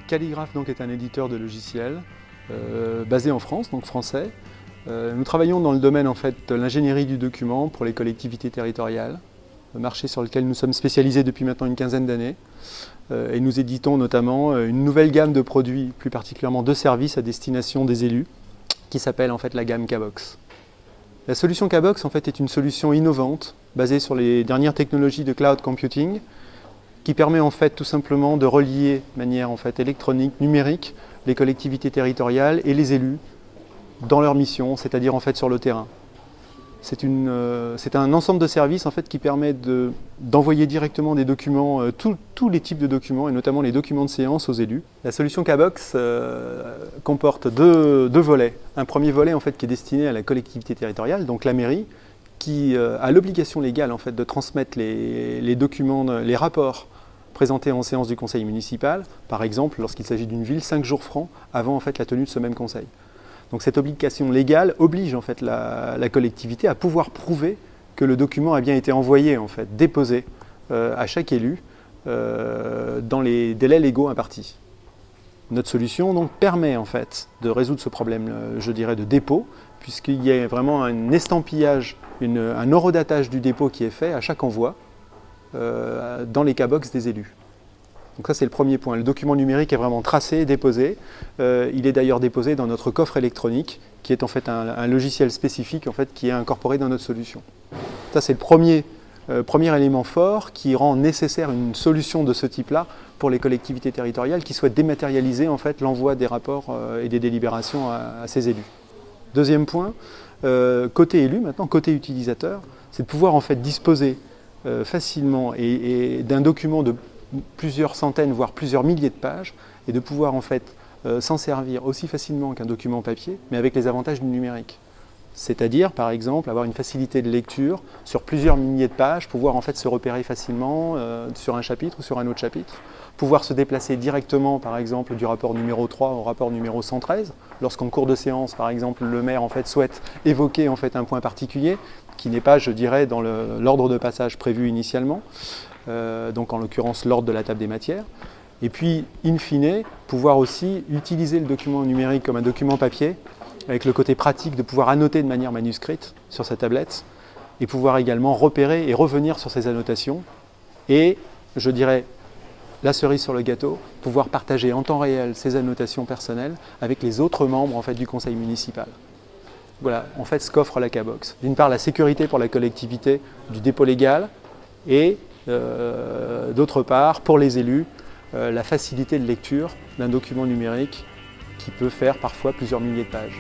Calligraphe donc, est un éditeur de logiciels basé en France, donc français. Nous travaillons dans le domaine en fait, de l'ingénierie du document pour les collectivités territoriales, un marché sur lequel nous sommes spécialisés depuis maintenant une quinzaine d'années. Et nous éditons notamment une nouvelle gamme de produits, plus particulièrement de services à destination des élus, qui s'appelle en fait la gamme Cabox. La solution Cabox en fait, est une solution innovante, basée sur les dernières technologies de cloud computing, qui permet en fait tout simplement de relier de manière en fait, électronique, numérique, les collectivités territoriales et les élus dans leur mission, c'est-à-dire en fait sur le terrain. C'est un ensemble de services en fait, qui permet d'envoyer directement des documents, tous les types de documents, et notamment les documents de séance aux élus. La solution Cabox comporte deux volets. Un premier volet en fait, qui est destiné à la collectivité territoriale, donc la mairie, qui a l'obligation légale en fait, de transmettre les documents, les rapports présentés en séance du conseil municipal, par exemple lorsqu'il s'agit d'une ville, 5 jours francs avant en fait, la tenue de ce même conseil. Donc cette obligation légale oblige en fait, la collectivité à pouvoir prouver que le document a bien été envoyé, en fait, déposé à chaque élu dans les délais légaux impartis. Notre solution donc, permet en fait, de résoudre ce problème, je dirais, de dépôt, puisqu'il y a vraiment un estampillage, un horodatage du dépôt qui est fait à chaque envoi dans les Cabox des élus. Donc ça c'est le premier point. Le document numérique est vraiment tracé, déposé. Il est d'ailleurs déposé dans notre coffre électronique, qui est en fait un logiciel spécifique en fait, qui est incorporé dans notre solution. Ça c'est le premier élément fort qui rend nécessaire une solution de ce type-là pour les collectivités territoriales qui souhaitent dématérialiser en fait, l'envoi des rapports et des délibérations à ces élus. Deuxième point, côté élu, maintenant côté utilisateur, c'est de pouvoir en fait, disposer facilement et d'un document de plusieurs centaines, voire plusieurs milliers de pages, et de pouvoir en fait s'en servir aussi facilement qu'un document papier, mais avec les avantages du numérique. C'est-à-dire, par exemple, avoir une facilité de lecture sur plusieurs milliers de pages, pouvoir en fait se repérer facilement sur un chapitre ou sur un autre chapitre, pouvoir se déplacer directement, par exemple, du rapport numéro 3 au rapport numéro 113, lorsqu'en cours de séance, par exemple, le maire en fait, souhaite évoquer en fait, un point particulier, qui n'est pas, je dirais, dans l'ordre de passage prévu initialement, donc en l'occurrence l'ordre de la table des matières. Et puis, in fine, pouvoir aussi utiliser le document numérique comme un document papier, avec le côté pratique de pouvoir annoter de manière manuscrite sur sa tablette, et pouvoir également repérer et revenir sur ces annotations, et, je dirais, la cerise sur le gâteau, pouvoir partager en temps réel ces annotations personnelles avec les autres membres en fait, du conseil municipal. Voilà, en fait, ce qu'offre la Cabox. D'une part, la sécurité pour la collectivité du dépôt légal, et d'autre part, pour les élus, la facilité de lecture d'un document numérique qui peut faire parfois plusieurs milliers de pages.